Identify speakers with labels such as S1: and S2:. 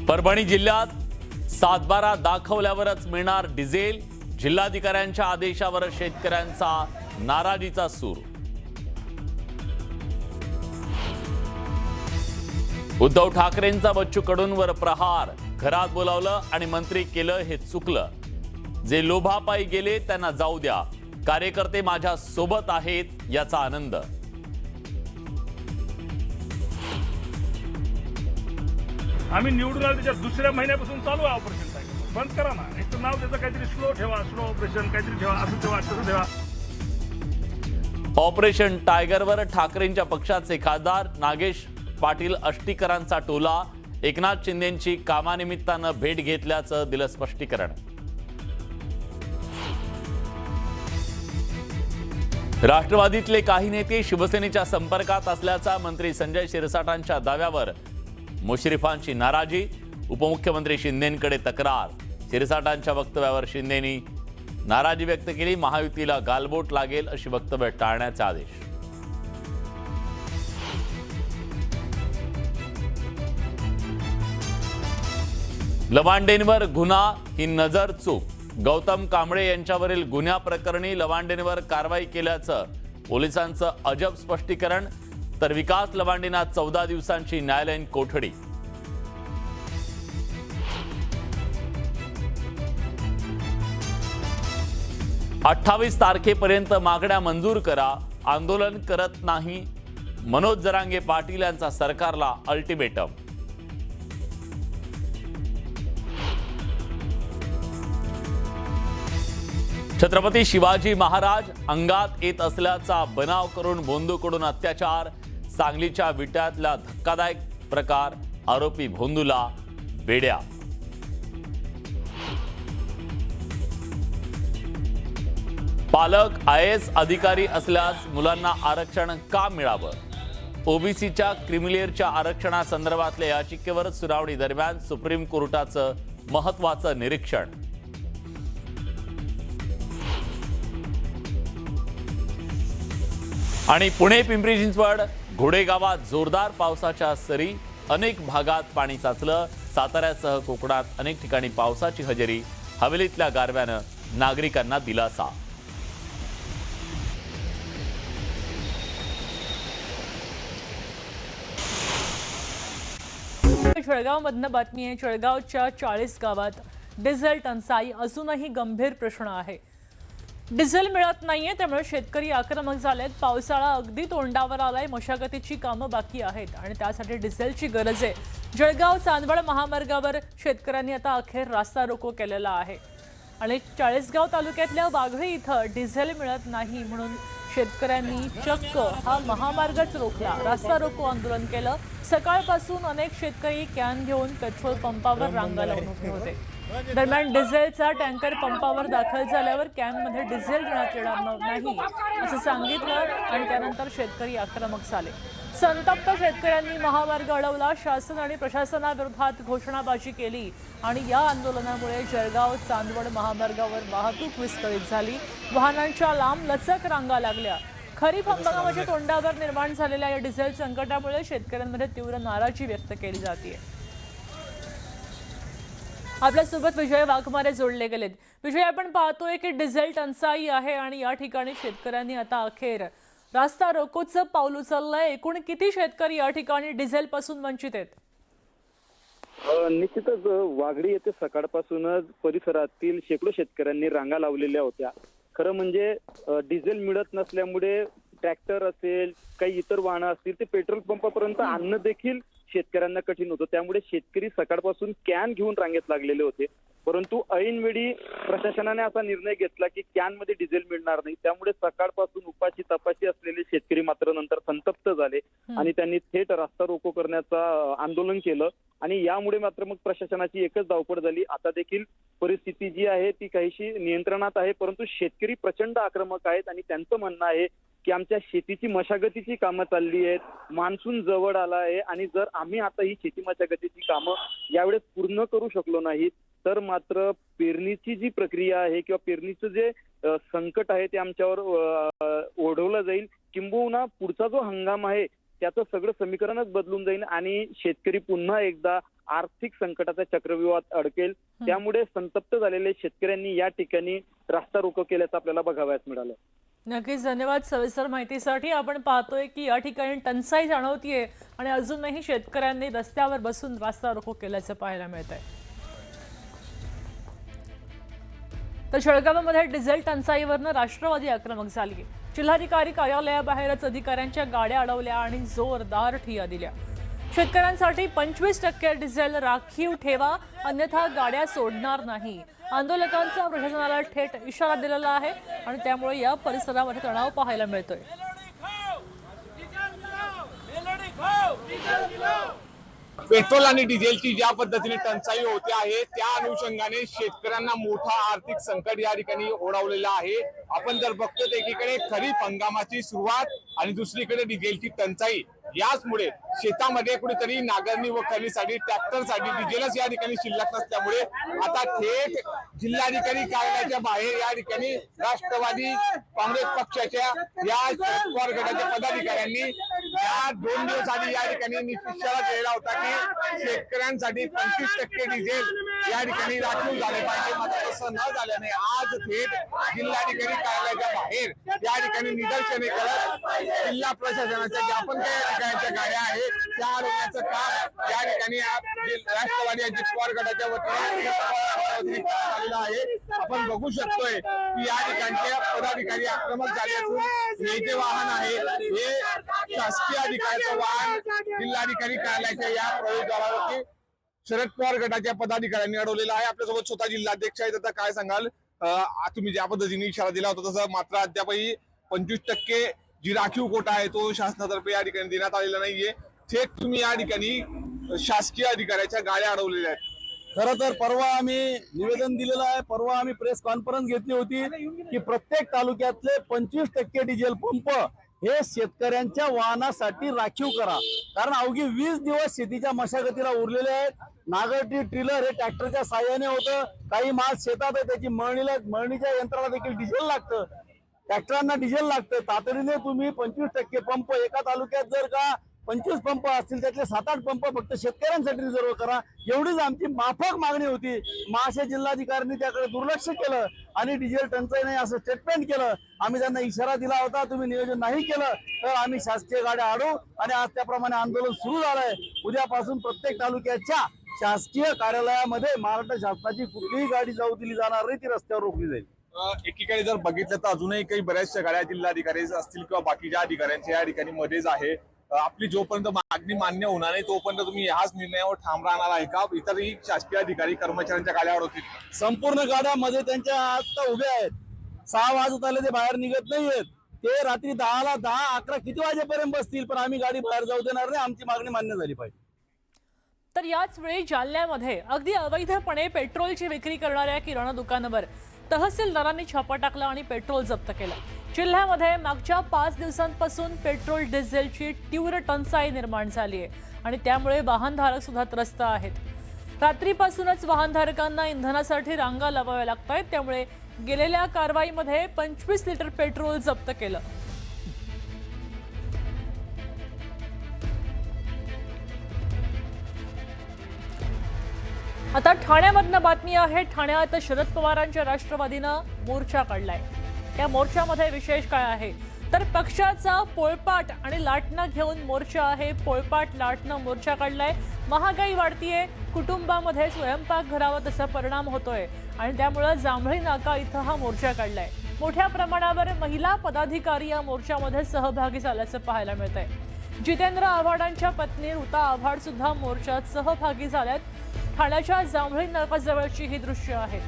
S1: परभणी जिल्ह्यात सातबारा दाखवल्यावरच मिळणार डिझेल। जिल्हाधिकाऱ्यांच्या आदेशावर शेतकऱ्यांचा नाराजीचा सूर। उद्धव ठाकरेंचा बच्चू कडूंवर प्रहार। घरात बोलावलं आणि मंत्री केलं हे चुकलं। जे लोभापायी गेले त्यांना जाऊ द्या। कार्यकर्ते माझ्या सोबत आहेत याचा आनंद।
S2: आम्ही निवडून आलो त्याच्या दुसऱ्या महिन्यापासून चालू आहे ऑपरेशन टायगर। बंद करा ना, एक तर नाव त्याचं काहीतरी स्लो ठेवा, स्लो ऑपरेशन काहीतरी ठेवा, असं ठेवा तसं ठेवा।
S1: ऑपरेशन टायगरवर ठाकरेंच्या पक्षाचे खासदार नागेश पाटील अष्टीकरांचा टोला। एकनाथ शिंदेंची कामानिमित्तानं भेट घेतल्याचं दिलं स्पष्टीकरण। राष्ट्रवादीतले काही नेते शिवसेनेच्या संपर्कात असल्याचा मंत्री संजय शिरसाटांच्या दाव्यावर मुश्रीफांची नाराजी। उपमुख्यमंत्री शिंदेंकडे तक्रार। शिरसाटांच्या वक्तव्यावर शिंदेंनी नाराजी व्यक्त केली। महायुतीला गालबोट लागेल अशी वक्तव्य टाळण्याचे आदेश। लवांडेंवर गुन्हा ही नजर चूक। गौतम कांबळे यांच्यावरील गुन्ह्या प्रकरणी लवांडेंवर कारवाई केल्याचं पोलिसांचं अजब स्पष्टीकरण। तर विकास लवांडेंना 14 दिवसांची न्यायालयीन कोठडी। अठ्ठावीस तारखेपर्यंत मागण्या मंजूर करा। आंदोलन करत नाही मनोज जरांगे पाटील यांचा सरकारला अल्टिमेटम। छत्रपती शिवाजी महाराज अंगात येत असल्याचा बनाव करून भोंदूकडून अत्याचार। सांगलीच्या विट्यातला धक्कादायक प्रकार। आरोपी भोंदूला बेड्या। पालक IAS अधिकारी असल्यास मुलांना आरक्षण का मिळावं? ओबीसीच्या क्रिमिलेअरच्या आरक्षणासंदर्भातल्या याचिकेवर सुनावणी दरम्यान सुप्रीम कोर्टाचं महत्त्वाचं निरीक्षण। आणि पुणे पिंपरी चिंचवड घोडेगावात जोरदार पावसाच्या सरी। अनेक भागात पाणी साचलं। साताऱ्यासह कोकणात अनेक ठिकाणी पावसाची हजेरी। हवेलीतल्या गारव्यानं नागरिकांना दिलासा।
S3: जळगावमधनं बातमी आहे। जळगावच्या 40 गावात डिझेल टंचाई अजूनही गंभीर प्रश्न आहे। डिझेल मिळत नाहीये, त्यामुळे शेतकरी आक्रमक झालेत। पावसाळा अगदी तोंडावर आलाय। मशागतीची कामं बाकी आहेत आणि त्यासाठी डिझेलची गरज आहे। जळगाव चांदवड महामार्गावर शेतकऱ्यांनी आता अखेर रास्ता रोको केलेला आहे आणि 40गाव तालुक्यातल्या वाघळी इथं डिझेल मिळत नाही म्हणून शेतकऱ्यांनी चक्क हा महामार्गच रोखला। रास्ता रोको आंदोलन केलं। सकाळपासून अनेक शेतकरी कॅन घेऊन पेट्रोल पंपावर रांगा लावून उभे होते। दरम्यान डिझेलचा टँकर पंपावर दाखल झाल्यावर कॅनमध्ये डिझेल देण्यात येणार नाही असं सांगितलं आणि त्यानंतर शेतकरी आक्रमक झाले। संतप्त शेतकऱ्यांनी महामार्ग अडवला। शासन आणि प्रशासनाविरोधात घोषणाबाजी केली आणि या आंदोलनामुळे जळगाव चांदवड महामार्गावर वाहतूक विस्कळीत झाली। वाहनांच्या लांब लचक रांगा लागल्या। खरीप हंगामाच्या तोंडावर निर्माण झालेल्या या डिझेल संकटामुळे शेतकऱ्यांमध्ये तीव्र नाराजी व्यक्त केली जाते। आपल्यासोबत विजय वाघमारे जोडले गेलेत। विजय, आपण पाहतोय की डिझेल टंचाई आहे आणि या ठिकाणी शेतकऱ्यांनी आता अखेर रास्ता रोकोचं पाऊल उचललंय। एकूण किती शेतकरी या ठिकाणी डिझेल पासून वंचित आहेत?
S4: निश्चितच वाघडी येथे सकाळपासूनच परिसरातील शेकडो शेतकऱ्यांनी रांगा लावलेल्या होत्या। खरं म्हणजे डिझेल मिळत नसल्यामुळे ट्रॅक्टर असेल, काही इतर वाहनं असतील, ते पेट्रोल पंपापर्यंत आणणं देखील शेतकऱ्यांना कठीण होतं। त्यामुळे शेतकरी सकाळपासून कॅन घेऊन रांगेत लागलेले होते। परंतु ऐनवेळी प्रशासनाने असा निर्णय घेतला की कॅनमध्ये डिझेल मिळणार नाही। त्यामुळे सकाळपासून उपाशी तपाशी असलेले शेतकरी मात्र नंतर संतप्त झाले आणि त्यांनी थेट रास्ता रोको करण्याचं आंदोलन केलं आणि यामुळे मात्र मग प्रशासनाची एकच धावपळ झाली। आता देखील परिस्थिती जी आहे ती काहीशी नियंत्रणात आहे, परंतु शेतकरी प्रचंड आक्रमक आहेत आणि त्यांचं म्हणणं आहे की आमच्या शेतीची मशागतीची कामं चालली आहेत, मान्सून जवळ आला आहे आणि जर आम्ही आता ही शेती मशागतीची कामं यावेळेस पूर्ण करू शकलो नाही तर मात्र पेरणीची जी प्रक्रिया आहे किंवा पेरणीचं जे संकट आहे ते आमच्यावर ओढवलं जाईल, किंबहुना पुढचा जो हंगाम आहे त्याचं सगळं समीकरणच बदलून जाईल आणि शेतकरी पुन्हा एकदा आर्थिक संकटाच्या चक्रव्यूहात अडकेल. त्यामुळे संतप्त झालेले शेतकऱ्यांनी या ठिकाणी रास्ता रोको केल्याचं आपल्याला बघावयास मिळालं.
S3: नक्कीच धन्यवाद सविस्तर माहितीसाठी. आपण पाहतोय की या ठिकाणी टंचाई जाणवतीये आणि अजूनही शेतकऱ्यांनी रस्त्यावर बसून रास्ता रोको केल्याचं पाहायला मिळत आहे. तर जळगावमध्ये डिझेल टंचाईवरनं राष्ट्रवादी आक्रमक झाली. जिल्हाधिकारी कार्यालयाबाहेरच अधिकाऱ्यांच्या गाड्या अडवल्या आणि जोरदार ठिय्या दिल्या. शेतकऱ्यांसाठी 25% डिझेल राखीव ठेवा, अन्यथा गाड्या सोडणार नाही. आंदोलकांचा प्रशासनाला थेट इशारा दिलेला आहे आणि त्यामुळे या परिसरामध्ये तणाव पाहायला मिळतोय.
S5: पेट्रोल आणि डिझेलची ज्या पद्धतीने टंचाई होते आहे त्या अनुषंगाने शेतकऱ्यांना मोठा आर्थिक संकट या ठिकाणी ओढावलेलं आहे. आपण जर बघतो तर एकीकडे खरीप हंगामाची सुरुवात आणि दुसरीकडे डिझेलची टंचाई, याचमुळे शेतामध्ये कुठेतरी नांगरणी व खरीसाठी ट्रॅक्टरसाठी डिझेलच या ठिकाणी शिल्लक नसल्यामुळे आता थेट जिल्हाधिकारी कार्यालयाच्या बाहेर या ठिकाणी राष्ट्रवादी काँग्रेस पक्षाच्या या शरद पवार गटाच्या पदाधिकाऱ्यांनी या 2 दिवस आधी या ठिकाणी इशारा दिलेला होता की शेतकऱ्यांसाठी 25% डिझेल या ठिकाणी राखीव झाले पाहिजे. मात्र तसं न झाल्याने आज थेट जिल्हाधिकारी कार्यालयाच्या बाहेर या ठिकाणी निदर्शने करत जिल्हा प्रशासनाच्या ज्या पण काही गाड्या आहेत त्या अडवण्याचं काम या ठिकाणी राष्ट्रवादी अजित पवार गटाच्या वतीने झालेलं आहे. आपण बघू शकतोय की या ठिकाणचे पदाधिकारी आक्रमक झाले असून हे जे वाहन आहे हे शासकीय अधिकाऱ्याचं वाहन जिल्हाधिकारी कार्यालयाच्या या प्रवेशद्वारावरती शरद पवार गटाच्या पदाधिकाऱ्यांनी अडवलेलं आहे. आपल्यासोबत स्वतः जिल्हाध्यक्ष आहेत. आता काय सांगाल, तुम्ही ज्या पद्धतीने इशारा दिला होता तसं मात्र अद्यापही 25% जी राखीव कोटा आहे तो शासनातर्फे या ठिकाणी देण्यात आलेला नाहीये. थेट तुम्ही या ठिकाणी शासकीय अधिकाऱ्याच्या गाड्या अडवलेल्या आहेत.
S6: खरं तर परवा आम्ही निवेदन दिलेलं आहे. परवा आम्ही प्रेस कॉन्फरन्स घेतली होती की प्रत्येक तालुक्यातले 25% डिझेल पंप हे शेतकऱ्यांच्या वाहनासाठी राखीव करा. कारण अवघी 20 दिवस शेतीच्या मशागतीला उरलेले आहेत. नांगरटी ट्रिलर हे ट्रॅक्टरच्या साह्याने होतं. काही माल शेतात आहे त्याची मळणीच्या यंत्राला देखील डिझेल लागतं. ट्रॅक्टरांना डिझेल लागतं. तातडीने तुम्ही 25% पंप, एका तालुक्यात जर का 25 पंप असतील त्यातले 7-8 पंप फक्त शेतकऱ्यांसाठी रिझर्व करा, एवढीच आमची माफक मागणी होती. महाशय जिल्हाधिकाऱ्यांनी त्याकडे दुर्लक्ष केलं आणि डिझेल टंचाई नाही असं स्टेटमेंट केलं. आम्ही त्यांना इशारा दिला होता, तुम्ही नियोजन नाही केलं तर आम्ही शासकीय गाड्या अडवू आणि आज त्याप्रमाणे आंदोलन सुरू झालंय. उद्यापासून प्रत्येक तालुक्याच्या शासकीय कार्यालयामध्ये महाराष्ट्र शासनाची कुठलीही गाडी जाऊ दिली जाणार नाही, ती रस्त्यावर रोखली जाईल.
S5: एकीकडे जर बघितलं तर अजूनही काही बऱ्याचशा गाड्या जिल्हाधिकारी असतील किंवा बाकीच्या अधिकाऱ्यांच्या या ठिकाणी मध्येच आहे. आपली जोपर्यंत मागणी मान्य होणार नाही तोपर्यंत तुम्ही ह्याच निर्णयावर ठाम राहणार आहे का? इतरही शासकीय अधिकारी कर्मचाऱ्यांच्या गाड्यावर होतील.
S6: संपूर्ण गाड्यामध्ये त्यांच्या आता उभे आहेत. 6 वाजत आले ते बाहेर निघत नाहीयेत. ते रात्री 10ला 10-11 किती वाजेपर्यंत बसतील, पण आम्ही गाडी बाहेर जाऊ देणार नाही. आमची मागणी मान्य झाली पाहिजे.
S3: तर याच वेळी जालन्यामध्ये अगदी अवैधपणे पेट्रोलची विक्री करणाऱ्या किराणा दुकानावर तहसीलदारांनी छापा टाकला आणि पेट्रोल जप्त केलं. जिल्ह्यामध्ये मागच्या 5 दिवसांपासून पेट्रोल डिझेलची तीव्र टंचाई निर्माण झाली आहे आणि त्यामुळे वाहनधारक सुद्धा त्रस्त आहेत. रात्रीपासूनच वाहनधारकांना इंधनासाठी रांगा लावाव्या लागत आहेत. त्यामुळे गेलेल्या कारवाईमध्ये 25 लिटर पेट्रोल जप्त केलं. आता ठाण्यामधनं बातमी आहे. ठाण्यात शरद पवारांच्या राष्ट्रवादीनं मोर्चा काढलाय. या मोर्चामध्ये विशेष काय आहे तर पक्षाचा पोळपाट आणि लाटणं घेऊन मोर्चा आहे. पोळपाट लाटणं मोर्चा काढलाय. महागाई वाढतीये, कुटुंबामध्ये स्वयंपाकघरावर त्याचा परिणाम होतोय आणि त्यामुळे जांभळी नाका इथं हा मोर्चा काढलाय. मोठ्या प्रमाणावर महिला पदाधिकारी या मोर्चामध्ये सहभागी झाल्याचं पाहायला मिळत आहे. जितेंद्र आव्हाडांच्या पत्नी ऋता आव्हाड सुद्धा मोर्चात सहभागी झाल्यात. ठाण्याच्या जांभळी नाकाजवळची ही दृश्य आहेत.